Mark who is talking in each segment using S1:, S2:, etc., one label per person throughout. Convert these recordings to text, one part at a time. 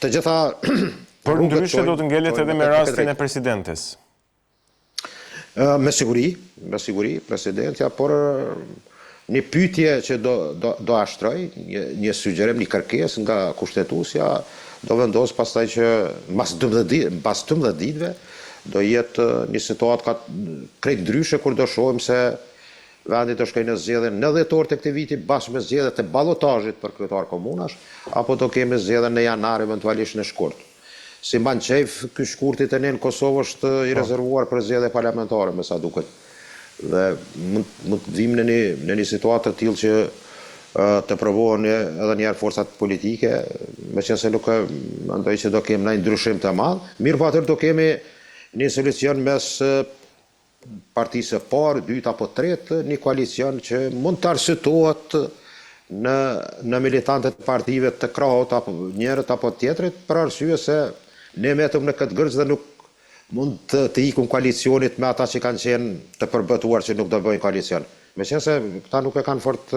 S1: Të gjitha
S2: Për ndryshe do të ngelet edhe me rastin e presidentes.
S1: Me siguri, presidentja, por një pyetje që do ashtroj, një sugjerim, një kërkesë nga kushtetuesja, do vendos pastaj që mbas 12 ditëve do jetë një situatë krejt ndryshe kur do shohim se vendi do shkojë në zgjedhjen në dhjetor të këtij viti bashkë me zgjedhjet e ballotazhit për kryetar komunash, apo do kemi zgjedhjen në janar eventualisht në shkurt. Si mban qejf, ky shkurti tani në Kosovë është i rezervuar për zgjedhje parlamentare, me sa duket. Dhe mund të vim në një situatë të tillë që të provohen edhe njerë forcat politike, meqense nuk mendoj që do kemi ndonjë ndryshim të madh. Mirë po atëherë do kemi një solucion mes partisë së parë, dytë apo tretë, një koalicion që mund të arsyetohet në militantët e partive të krahut apo njërit apo tjetrit, për arsye se ne metëm në këtë gërç dhe nuk mund të ikun koalicionit me ata që kanë qenë të përbëtuar që nuk do bëjnë koalicion. Meqense këta nuk e kanë fort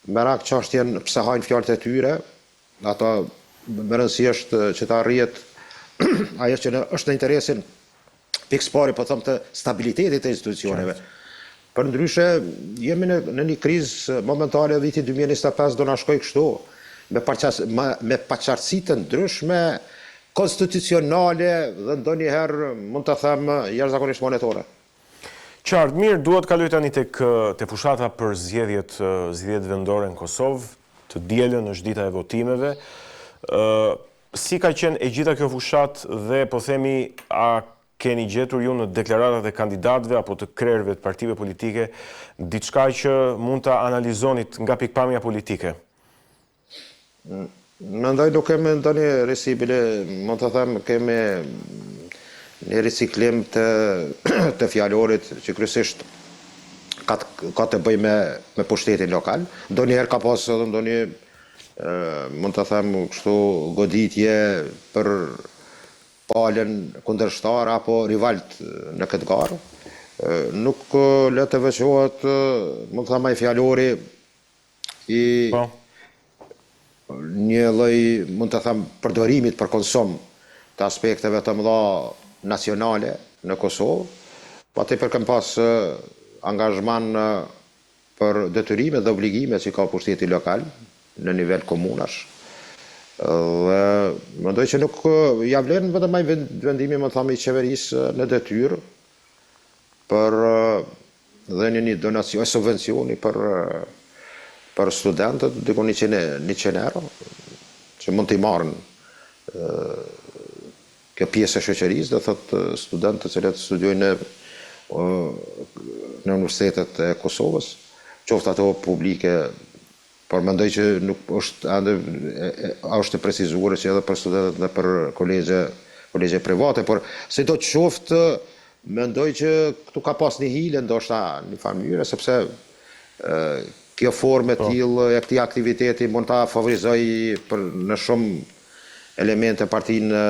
S1: merak çështjen pse hajnë fjalët e tyre, ata më rëndësi është që ta arrihet ajo që është në interesin pikëpari, po them, të stabilitetit të institucioneve. Për ndryshe, jemi në një krizë momentale, viti 2025 do na shkojë kështu, me paqartësi të ndryshme konstitucionale dhe ndonjëherë mund të them jashtëzakonisht monetare.
S2: Qartë, mirë, duhet kaloj tani tek fushata për zgjedhjet vendore në Kosovë, të dielën është dita e votimeve. Si ka qenë e gjitha kjo fushat dhe po themi a keni gjetur ju në deklaratat e kandidatëve apo të krerëve të partive politike diçka që mund ta analizonit nga pikpamja politike?
S1: Mendoj nuk kemi ndonjë resibile, mund të them kemi një riciklim të fjalorit që kryesisht ka të bëjë me pushtetin lokal. Ndonjëherë ka pas edhe ndonjë mund të them kështu goditje për palën kundërshtar apo rivalt në këtë garë. Nuk le të veçohet, mund të them ai fjalori i një lloj, mund të them, përdorimit për konsum të aspekteve të mëdha nacionale në Kosovë, patjetër kam pas angazhman për detyrimet dhe obligimet që ka pushteti lokal në nivel komunash. Dhe mendoj që nuk ja vlen vetëm ai vendimi, më them, i qeverisë në detyrë për dhënien një donacion, subvencioni për studentët, diku 100 euro, që mund t'i marrën kjo pjesë e shoqërisë, dhe thotë studentët që studiojnë në universitetet e Kosovës, qoftë ato publike, por mendoj që nuk është precizuar që edhe për studentët dhe për kolegje private, por si do të qoftë, mendoj që këtu ka pas një hile, ndoshta një farë mënyre, sepse kjo formë e tillë e këtij aktiviteti mund ta favorizoj në shumë elemente partinë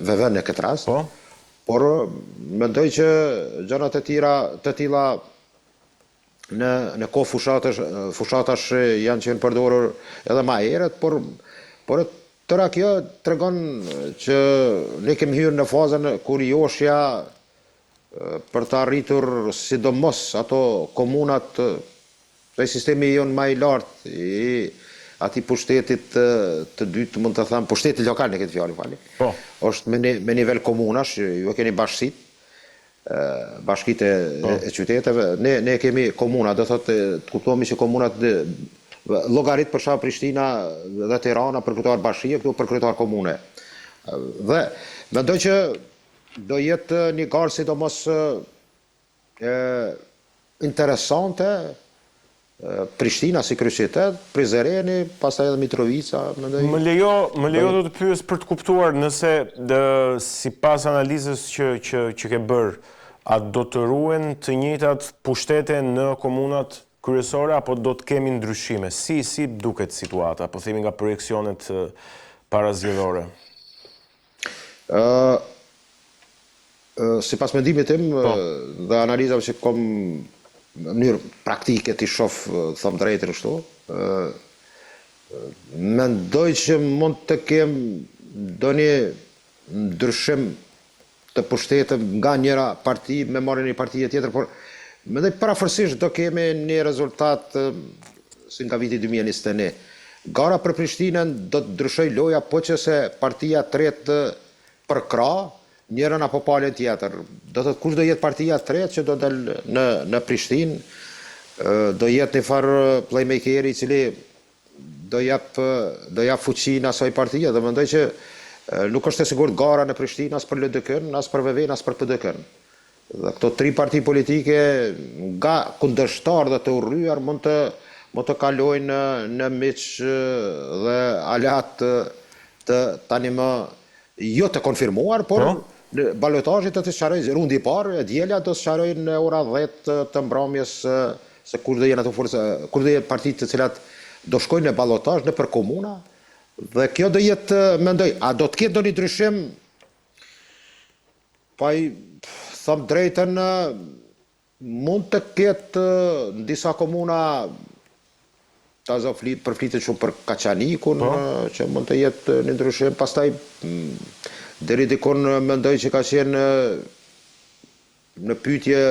S1: VV në këtë rast. Por mendoj që gjërat të tilla në kohë fushatash janë qenë përdorur edhe më herët, por tëra kjo tregon që ne kemi hyrë në fazën kur joshja për të arritur sidomos ato komunat dhe sistemi jonë më i lartë i atij pushtetit të dytë, mund të them, pushteti lokal në këtë fjalë, fali. Është me nivel komunash, ju keni bashkitë, bashkitë e qyteteve, ne kemi komuna, do thotë të kuptohemi që komunat llogarit për shkak Prishtina dhe Tirana për kryetar bashkie, këtu për kryetar komune. Dhe mendoj që do jetë një garë sidomos interesante. Prishtina si kryeqytet, Prizreni, pastaj edhe Mitrovica.
S2: Më lejo do të pyes për të kuptuar nëse sipas analizës që ke bërë, a do të ruhen të njëjtat pushtete në komunat kryesore apo do të kemi ndryshime? Si duket situata, po themi nga projeksionet parazgjedhore?
S1: Sipas mendimit tim dhe analizave që kam në mënyrë praktike t'i shoh, them drejtën kështu, Mendoj që mund të kem ndonjë ndryshim të pushtetëm nga njëra parti me marrjen e një partie tjetër, por mendoj parafërsisht do kemi një rezultat si nga viti 2021. Gara për Prishtinën do të ndryshoj loja po që se partia tretë përkra njërën apo palën tjetër. Do të kush do jetë partia tretë që do del në Prishtinë, do jetë një farë playmakeri i cili do jap fuqinë asaj partie, dhe mendoj që nuk është e sigurt gara në Prishtinë as për LDK-n, as për VV-n, as për PDK-n. Dhe këto tri parti politike nga kundërshtar dhe të urryer mund të kalojnë në miq dhe alat të tani më jo të konfirmuar, por në balotazhin do të sqarojë rundi i parë, diela do të sqarojnë në ora 10 të mbrëmjes se kush do jenë ato forca, kush do jenë partitë të cilat do shkojnë në balotazh nëpër komuna, dhe kjo do jetë, mendoj, a do të ketë ndonjë ndryshim? Pa i them drejtën, mund të ketë në disa komuna, përflitet shumë për Kaçanikun, që mund të jetë një ndryshim, pastaj deri dikon mendoj që ka qenë në pyetje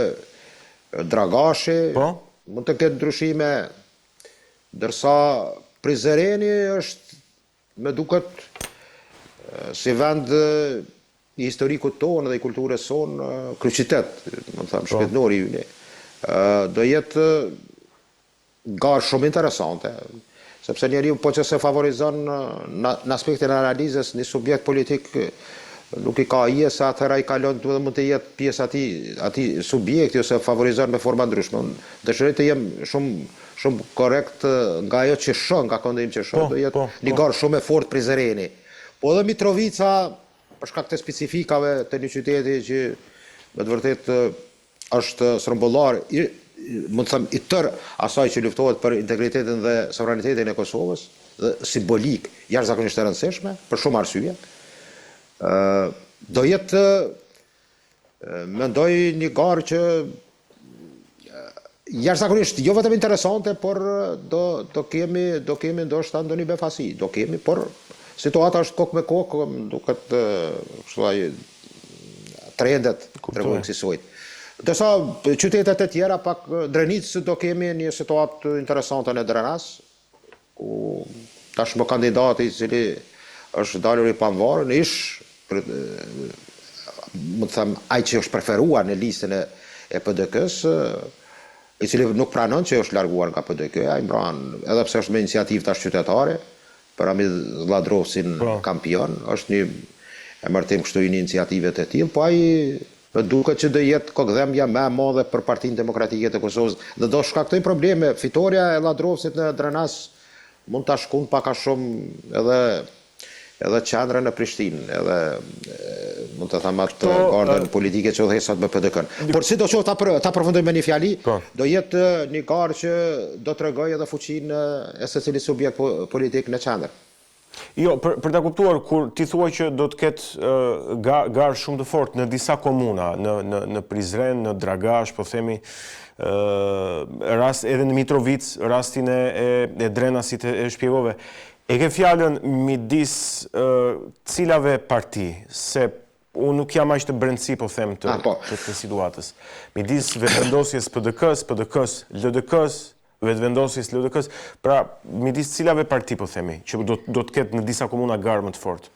S1: Dragashi, mund të ketë ndryshime, ndërsa Prizreni është, me duket, si vend i historikut tonë dhe i kulturës sonë, kryqëzitet, më të thamë, shpjetënori yni, do jetë garë shumë interesante, sepse njeriu po që se favorizon në aspektin e analizës një subjekt politik nuk i ka ije se atëra i kalon të mund të jetë pjesë ati subjekti ose favorizon me forma ndryshme. Dëshiroj të jem shumë korrekt nga ajo që shoh, nga kondim që shoh, do jetë një garë shumë e fortë Prizreni. Po edhe Mitrovica, për shkak të specifikave të një qyteti që me të vërtet është srëmbullar, mund të them i tërë asaj që luftohet për integritetin dhe sovranitetin e Kosovës, dhe simbolik jashtëzakonisht e rëndësishme, për shumë arsye. Do jetë, mendoj, një garë që jashtëzakonisht jo vetëm interesante, por do kemi ndoshta ndonjë befasi, do kemi, por situata është kokë me kokë, duket trendet tregojnë kësaj. Dërsa qytetet e tjera, pak Drenicë do kemi një situatë interesante në Drenas, ku tashmë kandidati i cili është dalur i pavarur, ish, më të them, ai që është preferuar në listën e PDK-s, i cili nuk pranon që është larguar nga PDK, ai mbron, edhe pse është me iniciativë tash qytetare, për Amid Lladrovsin kampion, është një emërtim kështu një iniciative të tillë, po ai më duket që do jetë kokëdhëmbja më e madhe për Partinë Demokratike të Kosovës, dhe do shkaktoj probleme. Fitoria e Lladrovsit në Drenas mund ta shkon pak a shumë edhe qendrën në Prishtinë, edhe mund të them atë gardën politike që udhëheqet me PDK-n. Por sidoqoftë ta përfundoj me një fjali, do jetë një garë që do t'rregojë edhe fuqinë e secilit subjekt politik në qendër.
S2: Jo, për ta kuptuar, kur ti thua që do të ketë garë shumë të fortë në disa komuna, në Prizren, në Dragash, po themi, rast edhe në Mitrovic, rastin e Drenasit e shpjegove, e ke fjalën midis cilave parti, se unë nuk jam aq të brendësi, po them, të situatës. Midis vetëvendosjes PDK-s, LDK-s, vetëvendosjes LDK-s, pra midis cilave parti, po themi, që do të ketë në disa komuna garë më të fortë.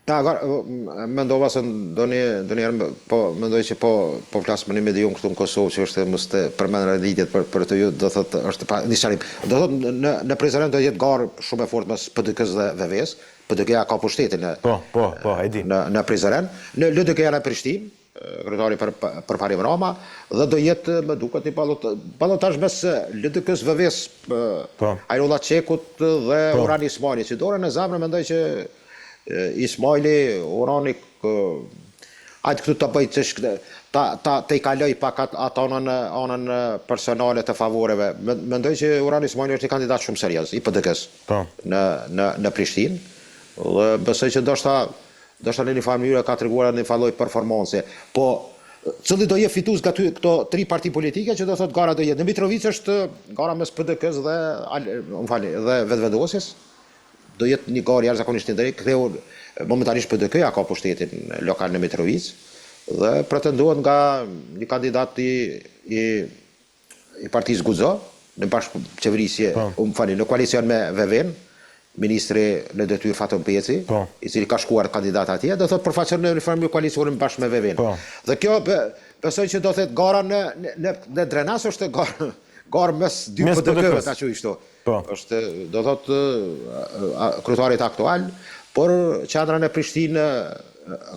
S1: Mendova se ndonjëherë mendoj që po flas më një medium këtu në Kosovë që është mos të përmend renditjet për të ju, do thotë është një sharim. Do thotë në Prizren do jetë garë shumë e fortë mes PDK-s dhe VV-s. PDK-ja ka pushtetin në Prizren, në LDK-ja në Prishtinë, kryetari për parim Rama, dhe do jetë, më duket, një balotazh mes LDK-s, VV-s, Ajrolla Çekut dhe Orhan Ismaili, që dorën në zemrë mendoj që Ismaili, Orhani, ajtë këtu të bëjtë të i kaloj pak atë anën personale të favoreve. Mendoj që Orhani Ismaili është një kandidat shumë serioz, i PDK-s në Prishtinë, dhe besoj që ndoshta në një farë mënyrë ka treguar në një farë lloj performance. Po, cili do jetë fitues nga këto tri parti politike që do thotë gara do jetë. Në Mitrovic është gara mes PDK-s dhe vetëvendosjes. do jetë një garë jashtëzakonisht drejtë. Ktheu momentarisht PDK-ja ka pushtetin lokal në Mitrovic dhe pretendohet nga një kandidat i partisë Guzo në bashkëqeverisje, në koalicion me VVN, ministri në detyrë Fatën Peci, i cili ka shkuar kandidat atje, do thotë përfaqëson në uniform koalicionin bashkë me VVN. Dhe kjo besoj që do thotë gara në Drenas është garë mes dy PDK-ve, ta quaj kështu. Është do thotë kryetarit aktual, por qendra në Prishtinë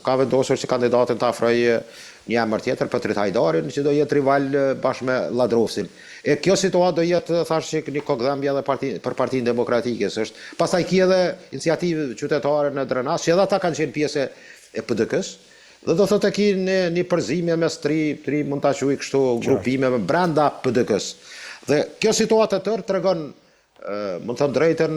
S1: ka vendosur që kandidatin ta afrojë një emër tjetër, Petrit Hajdarin, që do jetë rival bashkë me Ladrovsin. E kjo situatë do jetë, thash, një kokëdhëmbje edhe për Partinë Demokratike. Pastaj ki edhe iniciativë qytetare në Drenas, që edhe ata kanë qenë pjesë e PDK-s, dhe do thotë ki një përzimje mes tri mund ta quaj kështu grupime brenda PDK-s. Dhe kjo situatë e tërë tregon, mund të them drejtën,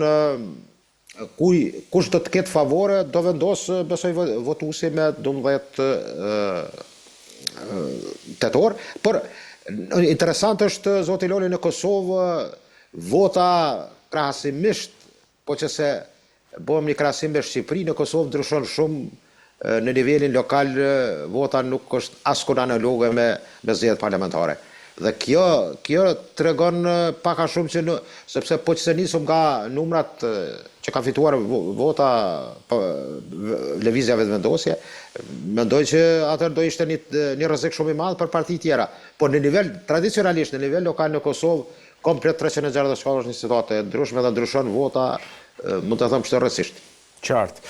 S1: kush do të ketë favore, do vendosë, besoj, votuesi me 12 tetor, por interesant është, zoti Loli, në Kosovë vota krahasimisht, po që se bëhem një krahasim me Shqipëri, në Kosovë ndryshon shumë në nivelin lokal, vota nuk është askund analoge me zgjedhjet parlamentare. Dhe kjo tregon pak a shumë që sepse po që se nisëm nga numrat që ka fituar vota lëvizjave të vendosje, mendoj që atër do ishte një rrezik shumë i madh për parti tjera. Por në nivel tradicionalisht, në nivel lokal në Kosovë, komplet 360 është një situatë e ndryshme dhe ndryshon vota, mund të them shtërrësisht.
S2: Qartë.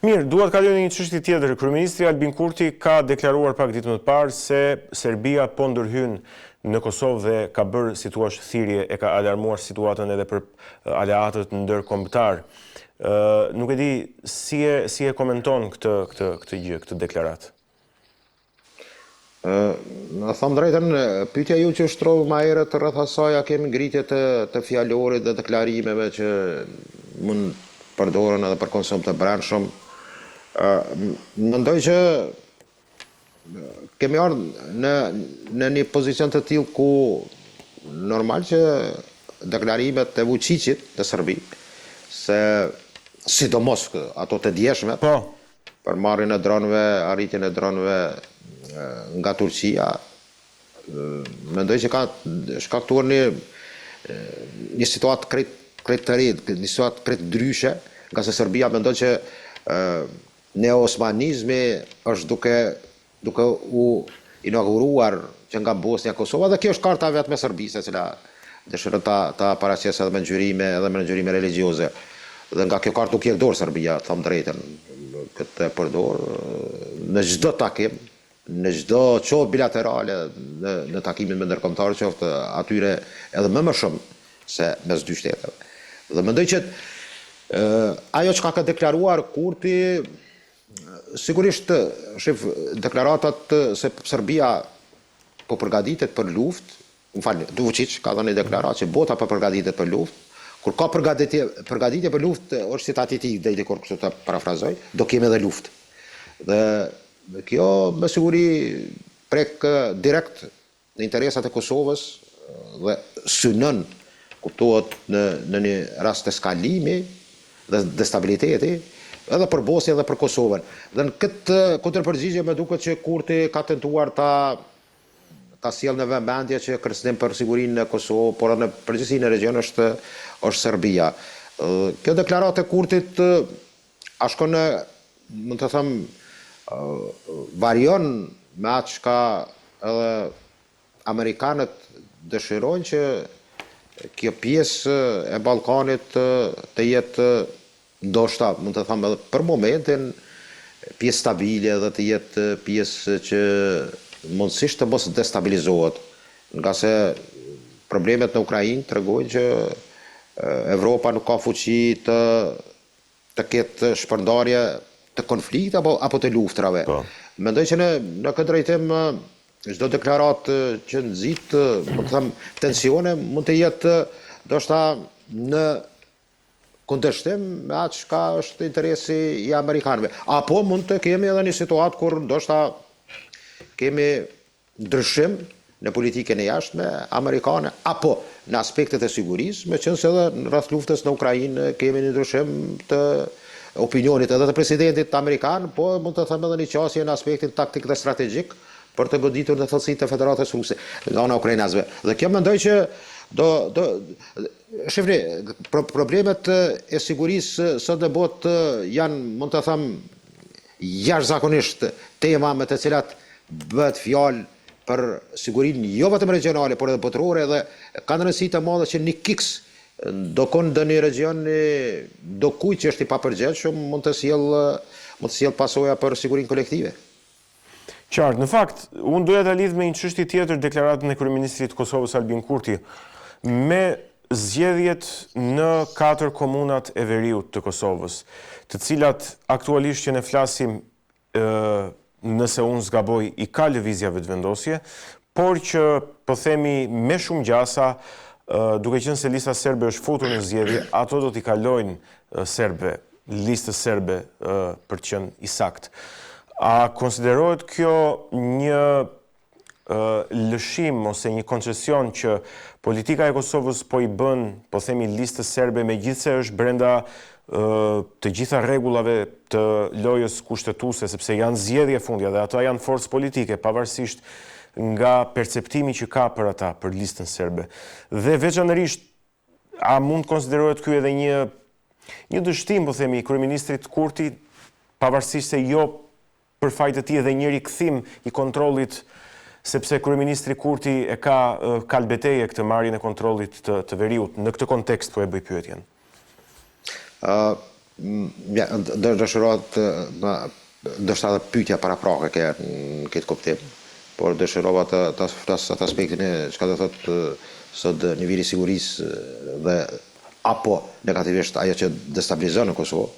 S2: Mirë, duhet kalojmë një çështje tjetër. Kryeministri Albin Kurti ka deklaruar pak ditë më parë se Serbia po ndërhyn në Kosovë dhe ka bërë, si thua, thirrje, e ka alarmuar situatën edhe për aleatët ndërkombëtar. Nuk e di si e komenton këtë gjë, këtë deklaratë.
S1: Në them drejtën, pyetja ju që shtrova më herët rreth asaj, a kemi ngritje të fjalorit dhe deklarimeve që mund përdoren edhe për konsum të brendshëm. Mendoj që kemi ardhur në një pozicion të tillë ku normal që deklarimet e Vučićit të Serbi, se sidomos ato të djeshme për marrjen e dronëve, arritjen e dronëve nga Turqia, mendoj që ka shkaktuar një situatë krejt të re, një situatë krejt ndryshe, nga se Serbia mendon që neo-osmanizmi është duke u inauguruar që nga Bosnia Kosova, dhe kjo është karta vetë me Serbisë, e cila dëshiron ta paraqesë edhe me ngjyrime religjioze. Dhe nga kjo kartë nuk jep dorë Serbia, them drejtën, këtë përdor në çdo takim, në çdo qoftë bilaterale, në takimin me ndërkombëtarë, qoftë atyre edhe më shumë se mes dy shteteve. Dhe mendoj që ajo që ka deklaruar Kurti, sigurisht, shif, deklaratat se Serbia po përgatitet për luftë, Vučić ka dhënë deklaratë që bota po përgatitet për luftë. Kur ka përgatitje për luftë, është citati i tij, deri kur kështu ta parafrazoj, do kemi edhe luftë. Dhe kjo me siguri prek direkt në interesat e Kosovës dhe synon, kuptohet, në një rast eskalimi dhe destabiliteti, edhe për Bosnjën dhe për Kosovën. Dhe në këtë kundërpërgjigje më duket që Kurti ka tentuar ta sjellë në vëmendje që kërcënim për sigurinë në Kosovë, por në përgjithësi në region është Serbia. Kjo deklaratë e Kurtit ashkon në, mund të them, varion me atë çka edhe amerikanët dëshirojnë që kjo pjesë e Ballkanit të jetë ndoshta, mund të them edhe për momentin, pjesë stabile dhe të jetë pjesë që mundësisht të mos destabilizohet, nga se problemet në Ukrainë tregojnë që Evropa nuk ka fuqi të ketë shpërndarje të konflikte apo të luftrave. Mendoj që në këtë drejtim çdo deklaratë që nxit, mund të them, tensione mund të jetë ndoshta në kundërshtim me atë çka është interesi i amerikanëve. Apo mund të kemi edhe një situatë kur ndoshta kemi ndryshim në politikën e jashtme amerikane, apo në aspektet e sigurisë, me qenë se edhe në rreth luftës në Ukrainë kemi një ndryshim të opinionit edhe të presidentit amerikan, po mund të them edhe një qasje në aspektin taktik dhe strategjik për të goditur në thellësitë e Federatës Ruse nga ana ukrainasve. Dhe kjo mendoj që shifni, problemet e sigurisë sot në botë janë, mund të them, jashtëzakonisht tema me të cilat bëhet fjalë për sigurinë jo vetëm regionale, por edhe botërore, dhe ka rëndësi të madhe që një kiks do konë në një region do kujt që është i papërgjegjshëm mund të sjell pasoja për sigurinë kolektive.
S2: Qartë, në fakt, unë doja ta lidh me një çështje tjetër, deklaratën e kryeministrit të Kosovës Albin Kurti, me zgjedhjet në 4 komunat e veriut të Kosovës, të cilat aktualisht që ne flasim, nëse unë zgaboj, i ka lëvizja vetëvendosje, por që po themi me shumë gjasa, duke qenë se lista serbe është futur në zgjedhje, ato do t'i kalojnë serbe, listës serbe për të qenë i saktë. A konsiderohet kjo një lëshim ose një koncesion që politika e Kosovës po i bën, po themi, listës serbe, megjithse është brenda të gjitha rregullave të lojës kushtetuese, sepse janë zgjedhje fundja dhe ato janë forcë politike, pavarësisht nga perceptimi që ka për ata, për listën serbe. Dhe veçanërisht, a mund konsiderohet ky edhe një dështim, po themi, i kryeministrit Kurti, pavarësisht se jo për fajt e tij edhe një rikthim i kontrollit, sepse kryeministri Kurti e ka kalbeteje këtë marrjen e kontrollit të veriut. Në këtë kontekst po e bëj pyetjen.
S1: Dëshirohet ndoshta edhe pyetja paraprake në këtë kuptim, por dëshirova të flas atë aspektin e çka do thotë sot niveli i sigurisë dhe apo negativisht ajo që destabilizon në Kosovë,